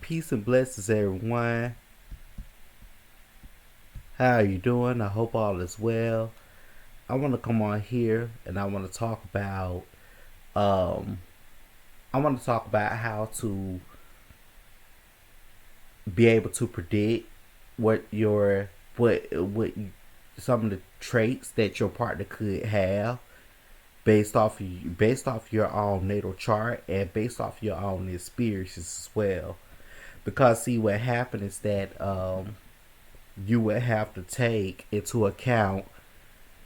Peace and blessings, everyone. How are you doing? I hope all is well. I want to come on here and I want to talk about um how to be able to predict what your some of the traits that your partner could have based off your own natal chart and based off your own experiences as well. Because see, what happened is that you would have to take into account,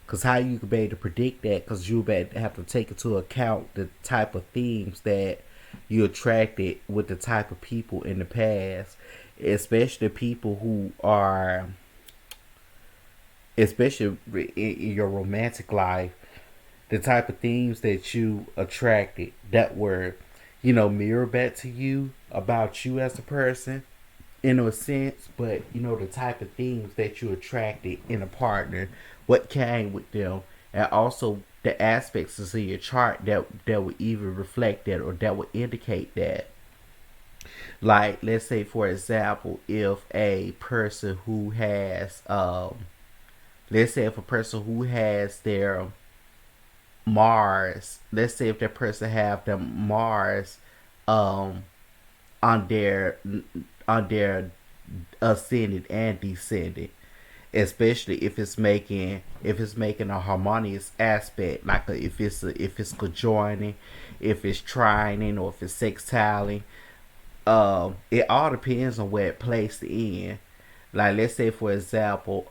because how you could be able to predict that, because you would have to take into account the type of themes that you attracted with the type of people in the past, especially people who are, especially in your romantic life, the type of themes that you attracted that were, mirror back to you about you as a person in a sense, but the type of things that you attracted in a partner, what came with them, and also the aspects of your chart that would even reflect that or that would indicate that. Like, let's say for example, if a person who has let's say if a person who has their Mars, let's say if that person have their Mars um on their ascendant and descendant, especially if it's making a harmonious aspect, like if it's conjoining, if it's trining, or if it's sextiling. It all depends on where it placed in. Like, let's say for example,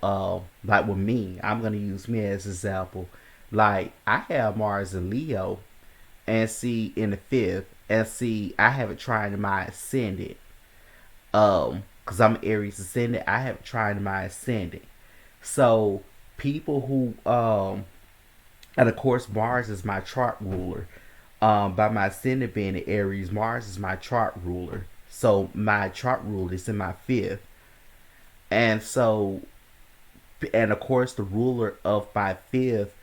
like with me, I'm gonna use me as an example. Like, I have Mars and Leo, and see in the fifth, and see I have it trying to my ascendant. Because I'm Aries ascendant, I have it trying to my ascendant. So people who and of course Mars is my chart ruler. By my ascendant being in Aries, Mars is my chart ruler. So my chart ruler is in my fifth. And so, and of course the ruler of my fifth,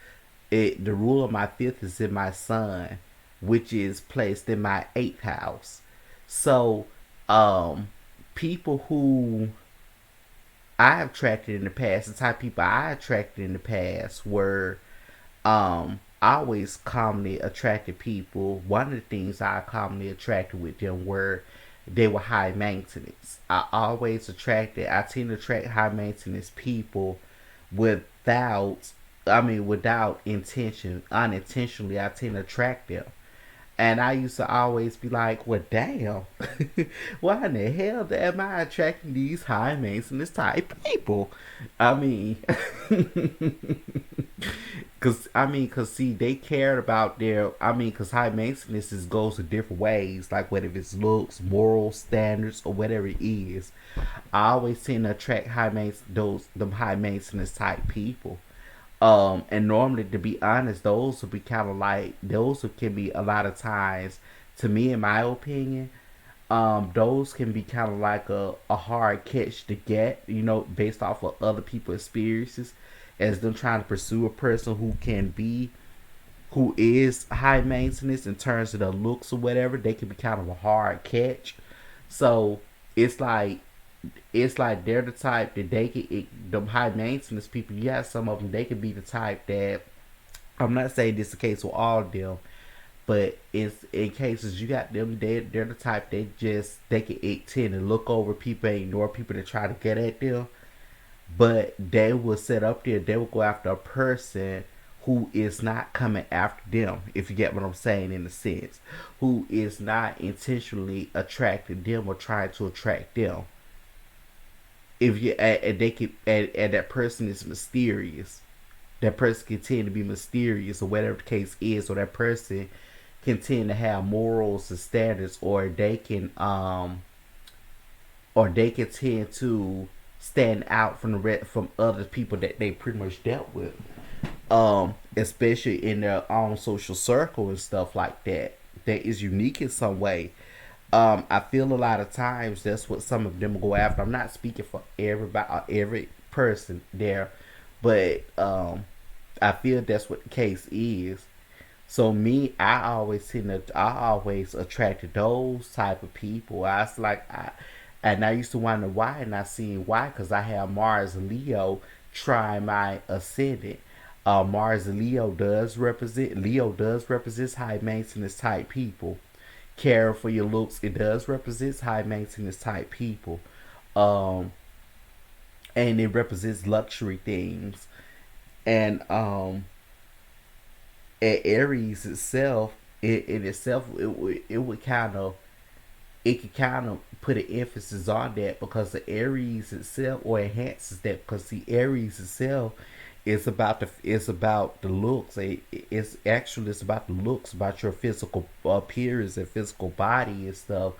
the ruler of my fifth is in my sun, which is placed in my eighth house. So um people who I have attracted in the past, the type of people I attracted in the past were I always commonly attracted people. One of the things I commonly attracted with them were they were high maintenance. I tend to attract high maintenance people without, without intention. Unintentionally, I tend to attract them. And I used to always be like, well, damn, why in the hell am I attracting these high maintenance type people? I mean, cause see, they cared about their, cause high maintenance goes in different ways, like whether it's looks, moral standards, or whatever it is. I always tend to attract them high maintenance type people. And normally, to be honest, those will be kind of like those who can be a lot of times, to me, in my opinion, those can be kind of like a hard catch to get, based off of other people's experiences, as them trying to pursue a person who is high maintenance in terms of the looks or whatever. They can be kind of a hard catch. So it's like they're the type that the high maintenance people. You have some of them. They could be the type that, I'm not saying this is the case with all of them, but it's in cases you got them. They're the type they can tend to look over people and ignore people that try to get at them. But they will set up there. They will go after a person who is not coming after them, if you get what I'm saying, in a sense, who is not intentionally attracting them or trying to attract them. If you and they can and that person is mysterious, that person can tend to be mysterious, or whatever the case is, or that person can tend to have morals and standards, or they can tend to stand out from other people that they pretty much dealt with, especially in their own social circle and stuff like that, that is unique in some way. I feel a lot of times that's what some of them go after. I'm not speaking for everybody, every person there, but I feel that's what the case is. So me, I always attracted those type of people. I was like, and I used to wonder why, and I seen why, because I have Mars and Leo try my ascendant. Mars and Leo does represent high maintenance type people. Care for your looks, it does represent high maintenance type people. Um, and it represents luxury things. And at Aries itself, in itself, it would kind of it could kind of put an emphasis on that because the Aries itself, or enhances that, because the Aries itself is about the looks. It's about the looks, about your physical appearance and physical body and stuff,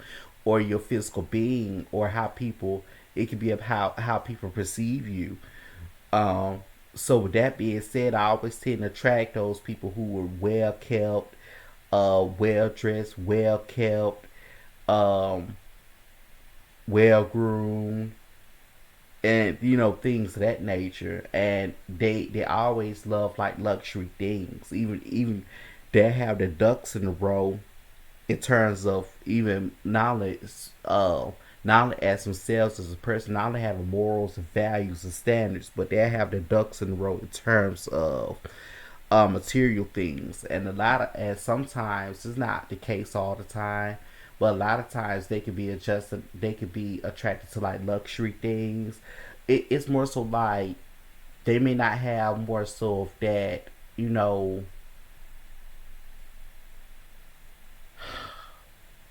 or your physical being, or how people. It could be of how people perceive you. Um, so with that being said, I always tend to attract those people who were well kept, well dressed, well kept, um, well groomed, and things of that nature. And they always love like luxury things. Even they have the ducks in a row in terms of even knowledge. Not only as themselves as a person, not only having morals and values and standards, but they have the ducks in a row in terms of material things. And sometimes it's not the case all the time, but a lot of times they could be adjusted. They could be attracted to like luxury things. It's more so like they may not have more so of that. You know,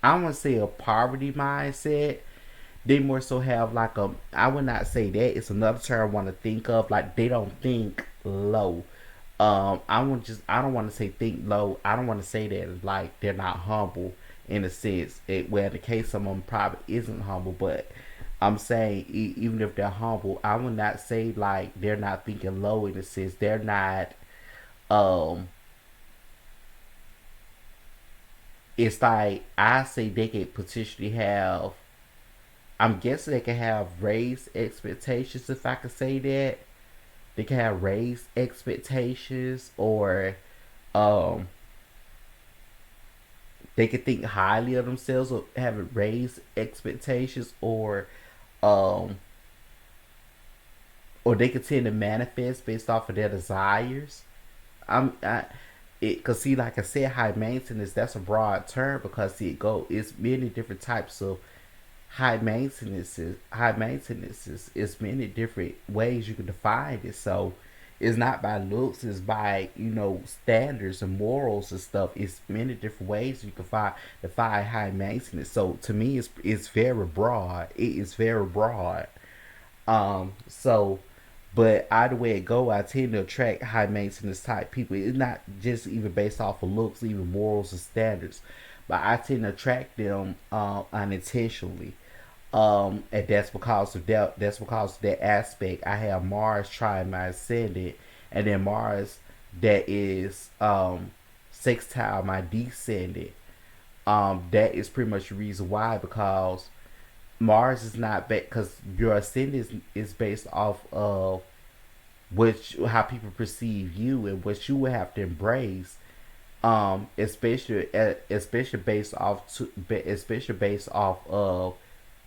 I don't want to say a poverty mindset. They more so have like a. I would not say that. It's another term I want to think of. Like they don't think low. I don't want to say think low. I don't want to say that like they're not humble in a sense. Where in the case of them probably isn't humble, but I'm saying even if they're humble, I would not say like they're not thinking low in a sense. They're not. Um, it's like I say they could potentially have. I'm guessing they can have raised expectations, if I could say that. They can have raised expectations, or um, they can think highly of themselves, or having raised expectations, um, or they could tend to manifest based off of their desires. I it cause see, like I said, high maintenance, that's a broad term, because see, it's many different types of high maintenances is many different ways you can define it. So it's not by looks, it's by standards and morals and stuff. It's many different ways you can define high maintenance. So to me, it's very broad. It is very broad. So, but either way it go, I tend to attract high maintenance type people. It's not just even based off of looks, even morals and standards, but I tend to attract them unintentionally. And that's because of that. That's because of that aspect. I have Mars trying my ascendant, and then Mars that is sextile my descendant. That is pretty much the reason why, because Mars is not because your ascendant is based off of how people perceive you and what you would have to embrace. Especially especially based off of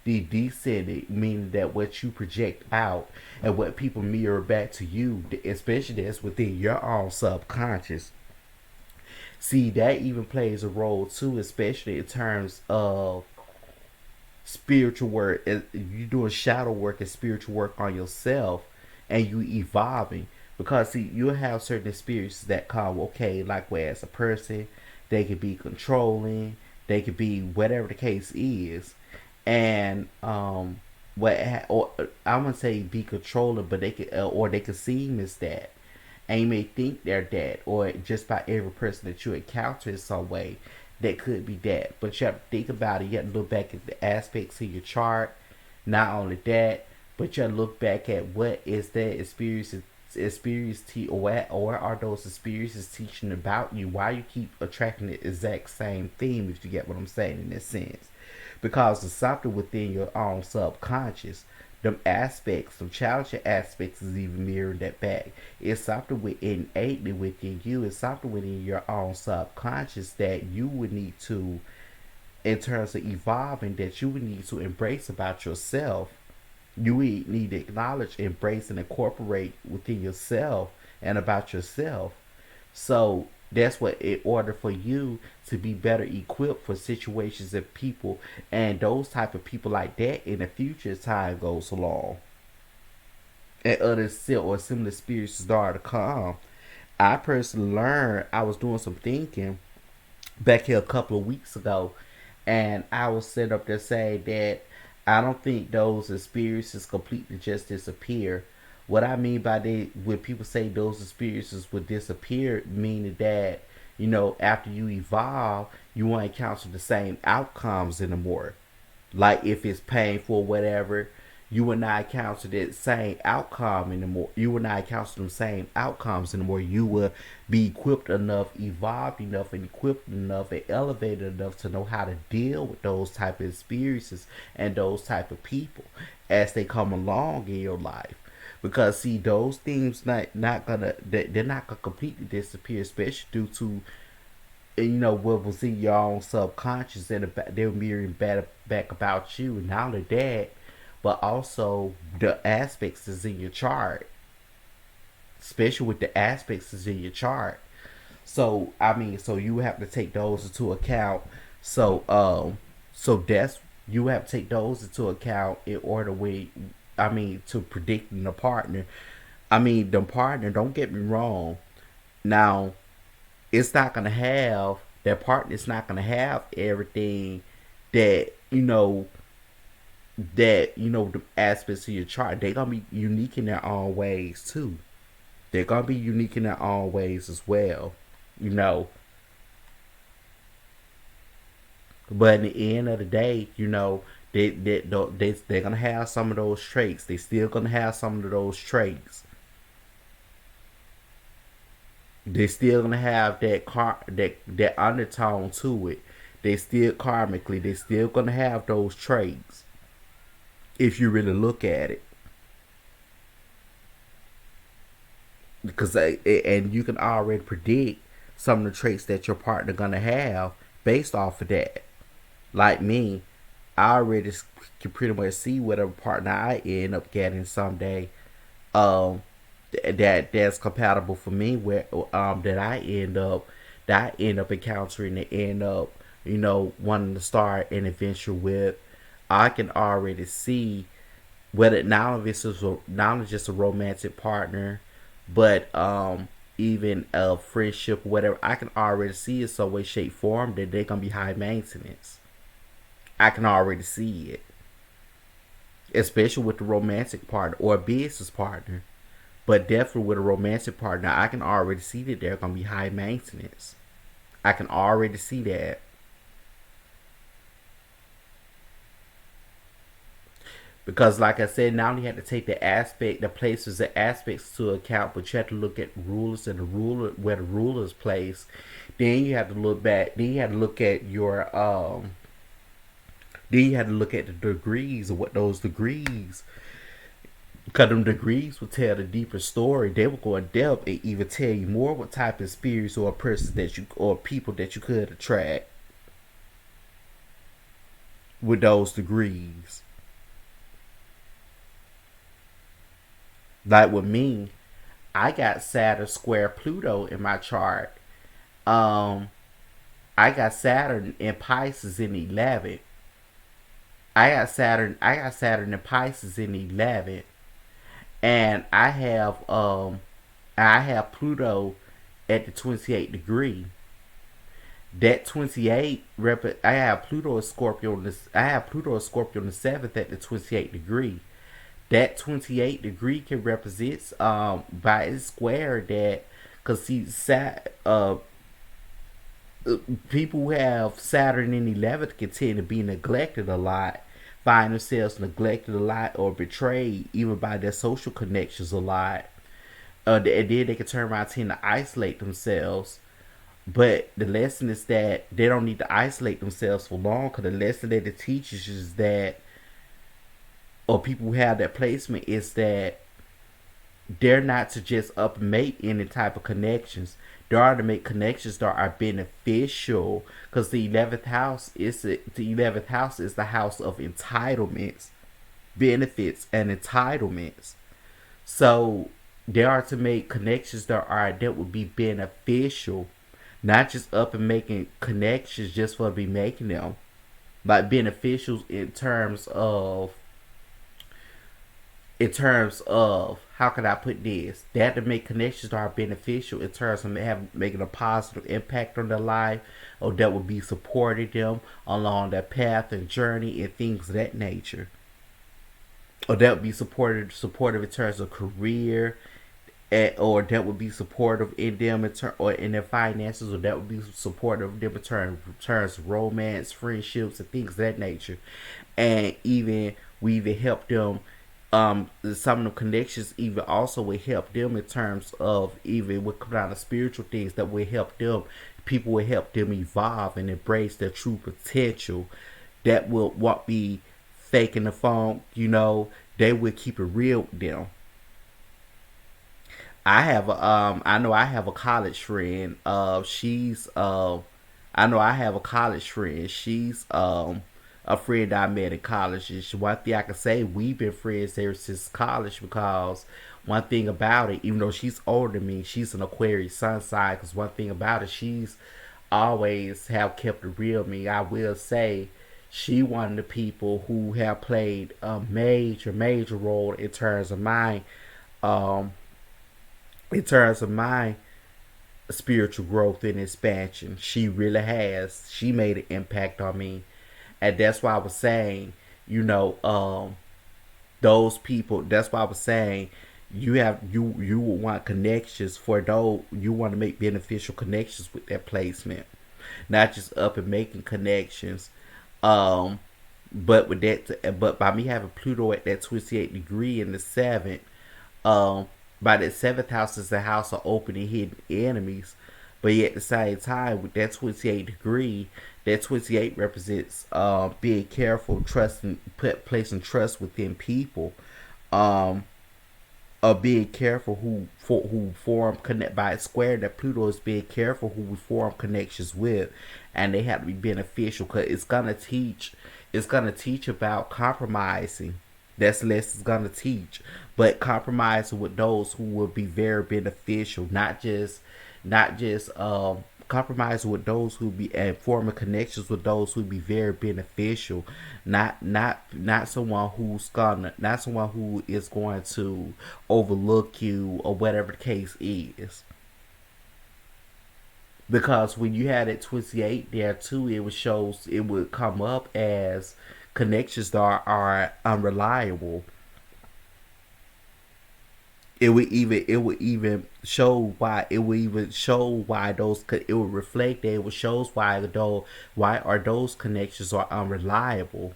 the descendant, meaning that what you project out and what people mirror back to you, especially that's within your own subconscious. See, that even plays a role too, especially in terms of spiritual work. You doing shadow work and spiritual work on yourself, and you evolving. Because see, you have certain experiences that come, okay, like where as a person, they could be controlling, they could be whatever the case is, and or I wouldn't say be controlling, but they could or they could seem as that, and you may think they're that, or just by every person that you encounter in some way, that could be that. But you have to think about it. You have to look back at the aspects of your chart. Not only that, but you have to look back at what is that or are those experiences teaching about you? Why you keep attracting the exact same theme, if you get what I'm saying in this sense? Because it's something within your own subconscious them aspects, some challenging aspects is even mirroring that back. It's something innately within you. It's something within your own subconscious that you would need to, in terms of evolving, that you would need to embrace about yourself. You would need to acknowledge, embrace, and incorporate within yourself and about yourself. So that's what, in order for you to be better equipped for situations and people and those type of people like that in the future as time goes along, and other or similar spirits start to come. I personally learned, I was doing some thinking back here a couple of weeks ago, and I was set up to say that I don't think those experiences completely just disappear. What I mean by that, when people say those experiences would disappear, meaning that, after you evolve, you won't encounter the same outcomes anymore. Like if it's painful or whatever, you will not encounter that same outcome anymore. You will not encounter the same outcomes anymore. You will be equipped enough, evolved enough, and equipped enough, and elevated enough to know how to deal with those type of experiences and those type of people as they come along in your life. Because see, those things not gonna, they're not gonna completely disappear, especially due to, what was in your own subconscious, and they're mirroring back about you. And not only that, but also the aspects is in your chart, especially with the aspects is in your chart. So I mean, so you have to take those into account. So so that's, you have to take those into account in order with, I mean, to predicting the partner. I mean, the partner. Don't get me wrong. Now, it's not gonna have, that partner is not gonna have everything that the aspects of your chart. They're gonna be unique in their own ways too. They're gonna be unique in their own ways as well. You know, but in the end of the day, they're gonna have some of those traits. They still gonna have some of those traits. They still gonna have that undertone to it. They still karmically. They still gonna have those traits if you really look at it. Because and you can already predict some of the traits that your partner gonna have based off of that. Like me, I already can pretty much see whatever partner I end up getting someday. Um, that's compatible for me. Where that I end up encountering and end up wanting to start an adventure with. I can already see whether not only this is not only just a romantic partner, but even a friendship or whatever. I can already see in some way, shape, form that they're gonna be high maintenance. I can already see it, especially with the romantic partner or a business partner. But definitely with a romantic partner, I can already see that they're gonna be high maintenance. I can already see that. Because like I said, not only you have to take the places, the aspects to account, but you have to look at rulers and the ruler, where the rulers place. Then you have to look back. Then you have to look at your Then you have to look at the degrees of what those degrees. Because them degrees will tell the deeper story. They will go in depth and even tell you more what type of spirits or persons that you or people that you could attract with those degrees. Like with me, I got Saturn square Pluto in my chart. Um, I got Saturn in Pisces in 11. I got Saturn in Pisces in 11, and I have Pluto at the 28th degree. That 28 I have Pluto as Scorpio on this. I have Pluto as Scorpio on the 7th at the 28th degree. That 28 degree can represent by its square that, because see people who have Saturn in 11th can tend to be neglected a lot, find themselves neglected a lot or betrayed even by their social connections a lot. And then they can turn around and tend to isolate themselves. But the lesson is that they don't need to isolate themselves for long, because the lesson that it teaches is that or people who have that placement is that they're not to just up and make any type of connections. They are to make connections that are beneficial, because the 11th house is the house of entitlements, benefits, and entitlements. So they are to make connections that would be beneficial, not just up and making connections just for to be making them, like beneficial in terms of how can I put this? They have to make connections that are beneficial in terms of making a positive impact on their life, or that would be supporting them along their path and journey and things of that nature, or that would be supportive in terms of career, or that would be supportive in them or in their finances, or that would be supportive of them in terms of romance, friendships, and things of that nature. And even we even help them. Some of the connections even also will help them in terms of even with kind of spiritual things that will help them. People will help them evolve and embrace their true potential. That will won't be faking the funk. They will keep it real with them. I know I have a college friend. I know I have a college friend. She's a friend I met in college. And one thing I can say, we've been friends ever since college, because one thing about it, even though she's older than me, she's an Aquarius sun sign. Because one thing about it, she's always have kept it real with me. I will say she one of the people who have played a major role um in terms of my spiritual growth and expansion. She really has. She made an impact on me, and that's why I was saying, you know, those people. That's why I was saying, you would want connections for those. You want to make beneficial connections with that placement, not just up and making connections. Um, but by me having Pluto at that 28 degree in the seventh, um, by that seventh house is the house of open and hidden enemies. But yet at the same time, with that 28 degree, that 28 represents being careful, placing trust within people, um, of being careful who form connect by its square. That Pluto is being careful who we form connections with, and they have to be beneficial, because it's gonna teach about compromising. That's less is gonna teach, but compromising with those who will be very beneficial, not just compromising with those who be and forming connections with those who be very beneficial, not someone who is going to overlook you or whatever the case is. Because when you had it 28 there too, it would come up as connections that are unreliable. It would even show why those it would reflect that. It would shows why are those connections are unreliable.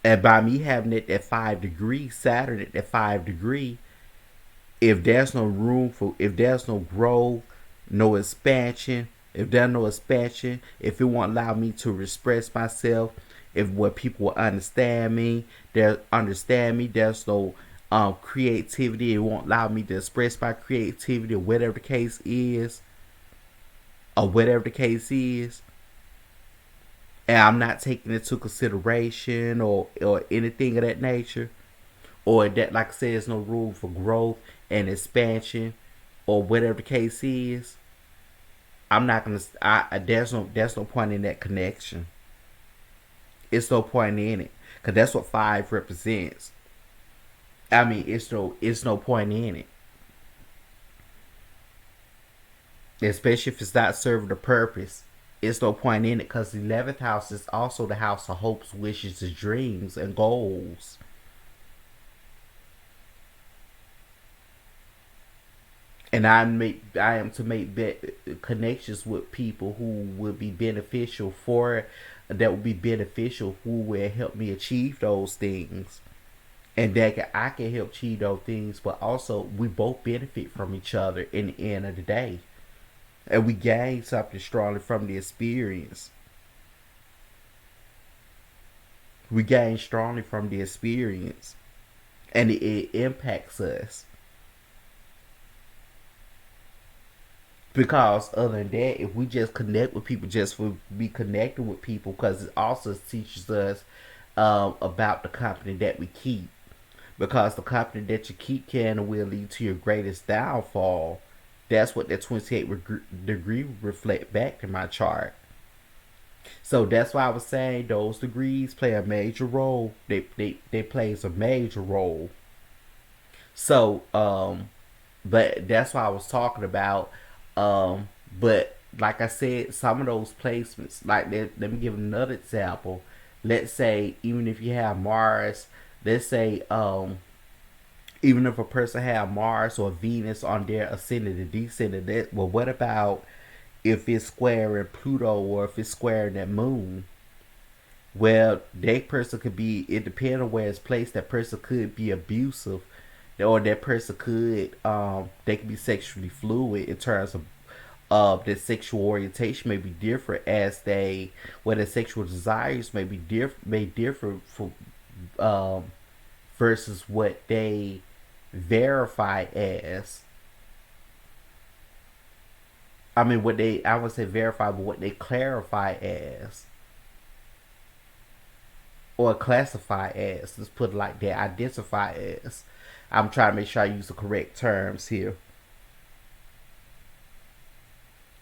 And by me having it at 5 degrees, Saturn at that 5 degree, if there's no growth, no expansion, if it won't allow me to express myself, if where people will understand me, there's no creativity. It won't allow me to express my creativity, or whatever the case is, and I'm not taking into consideration or anything of that nature, or that, like I said, there's no room for growth and expansion, or whatever the case is. I'm not gonna. There's no point in that connection. It's no point in it, because that's what five represents. I mean, it's no point in it, especially if it's not serving the purpose. It's no point in it, because the 11th house is also the house of hopes, wishes, and dreams and goals. And I am to make connections with people who will be beneficial that will be beneficial, who will help me achieve those things, and I can help achieve those things, but also we both benefit from each other in the end of the day, and we gain something strongly from the experience. We gain strongly from the experience, and it impacts us. Because other than that, if we just connect with people just for be connecting with people, because it also teaches us about the company that we keep. Because the company that you keep can and will lead to your greatest downfall. That's what that 28 degree reflect back to my chart. So that's why I was saying those degrees play a major role. They plays a major role. So but that's why I was talking about. But like I said, some of those placements, like let me give another example. Let's say even if you have Mars, let's say even if a person have Mars or Venus on their ascendant and descendant, that well, what about if it's squaring Pluto or if it's squaring that moon? Well, that person could be, it depends on where it's placed, that person could be abusive, or that person could they could be sexually fluid in terms of their sexual orientation may be different as they, their sexual desires may be may differ from um versus what they verify as. I mean, what they, I would say verify, but what they clarify as or classify as. Let's put it like that. Identify as. I'm trying to make sure I use the correct terms here.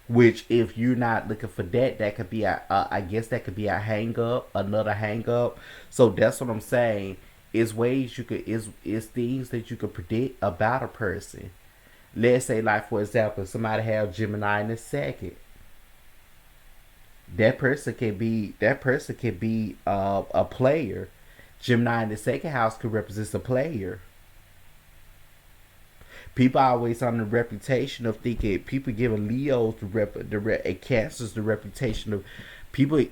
Which, if you're not looking for that, that could be I guess that could be a hang up, another hang up. So that's what I'm saying. Is ways you could, is things that you could predict about a person. Let's say, like for example, somebody have Gemini in the second. That person can be a player. Gemini in the second house could represent a player. People are always on the reputation of thinking, people giving Leos and Cancers the reputation of, people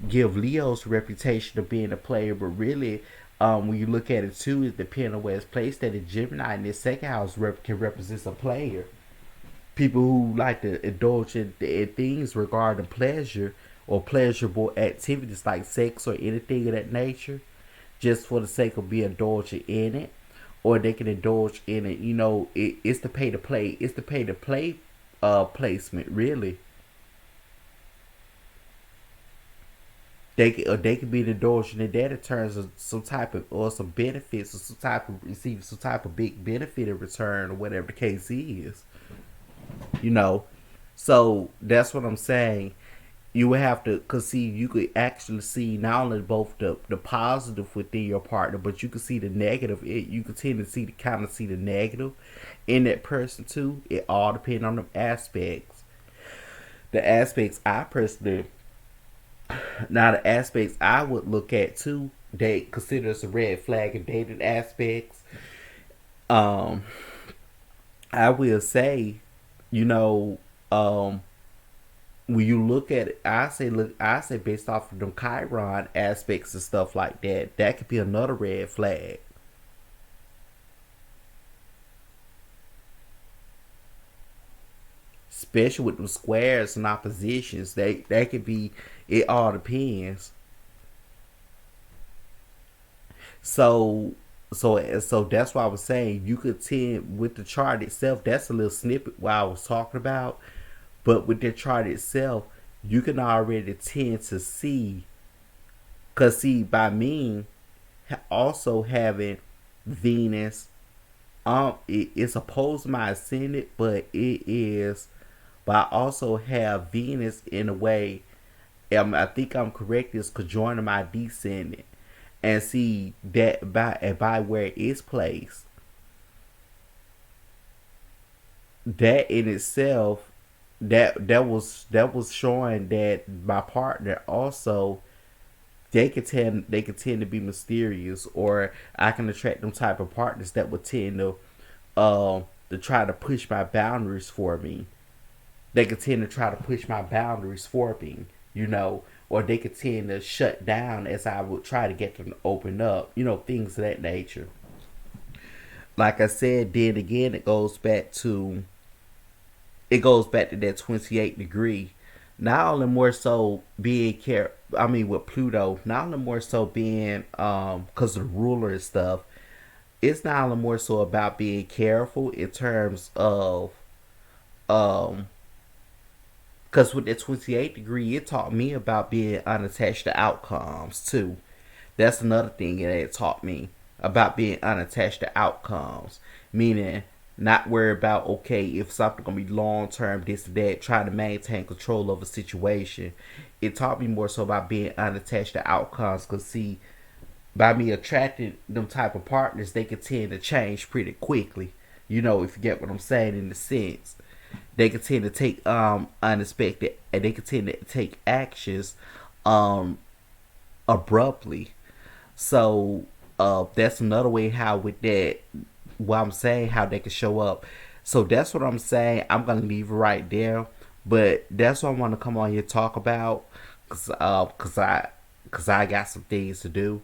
give Leos the reputation of being a player, but really, when you look at it too, it depends on where it's placed. That the Gemini in this second house can represent a player. People who like to indulge in things regarding pleasure or pleasurable activities like sex or anything of that nature, just for the sake of being indulgent in it, or they can indulge in it. It's the pay to play. It's the pay to play placement. Really, they can be indulging in that in terms of some type of, or some benefits, or some type of receive some type of big benefit in return, or whatever the case is. You know, so that's what I'm saying. You would have to, cause see, you could actually see not only both the positive within your partner, but you could see the negative. You could tend to see the kind of see the negative in that person too. It all depends on the aspects. The aspects I personally, now the aspects I would look at too, they consider as a red flag and dating aspects. Um, I will say, you know, when you look at it, I say based off of them Chiron aspects and stuff like that, that could be another red flag. Especially with the squares and oppositions, they could be. It all depends. So so that's why I was saying you could tend with the chart itself. That's a little snippet what I was talking about. But with the chart itself, you can already tend to see, cause see by me also having Venus, it's opposed to my ascendant, but it is. But I also have Venus in a way. I think I'm correct. Is conjoining my descendant, and see that by where it's placed, that in itself, that was showing that my partner also, they can tend to be mysterious, or I can attract them type of partners that would tend to try to push my boundaries for me. They could tend to try to push my boundaries for me, or they could tend to shut down as I would try to get them to open up, things of that nature. Like I said, then again, it goes back to that 28 degree. not only more so being care. I mean, with Pluto, not only more so being because of the ruler and stuff. It's not only more so about being careful in terms of um because with the 28 degree, it taught me about being unattached to outcomes too. That's another thing that it taught me about being unattached to outcomes, meaning not worry about okay if something gonna be long term, this and that, trying to maintain control of a situation. It taught me more so about being unattached to outcomes. Cause see, by me attracting them type of partners, they can tend to change pretty quickly. You know, if you get what I'm saying in the sense, they can tend to take unexpected, and they can tend to take actions um abruptly. So that's another way how with that, what I'm saying, how they can show up. So that's what I'm saying. I'm gonna leave it right there. But that's what I want to come on here and talk about, cause I got some things to do.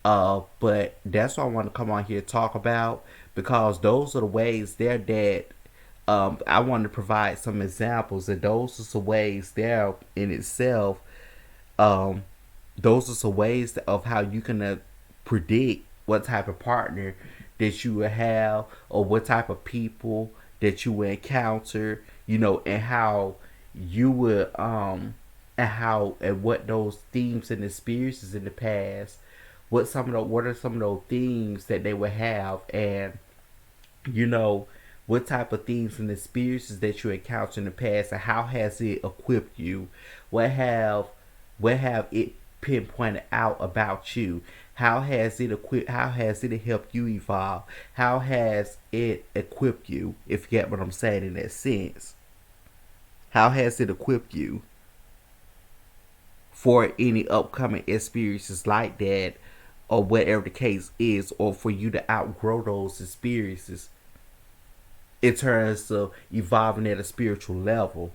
But that's what I want to come on here and talk about, because those are the ways there that I want to provide some examples, and those are some ways there in itself. Um, those are some ways of how you can predict what type of partner that you will have, or what type of people that you will encounter, you know, and how you would and how and what those themes and experiences in the past, what are some of those themes that they would have, and you know, what type of things and experiences that you encountered in the past, and how has it equipped you? What have what have it pinpointed out about you? How has it equipped? How has it helped you evolve? How has it equipped you? If you get what I'm saying in that sense, how has it equipped you for any upcoming experiences like that, or whatever the case is, or for you to outgrow those experiences in terms of evolving at a spiritual level,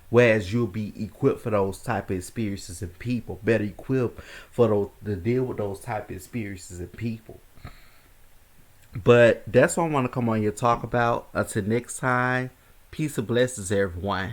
whereas you'll be equipped for those type of experiences and people, better equipped for those to deal with those type of experiences and people. But that's what I want to come on here and talk about. Until next time, peace and blessings, everyone.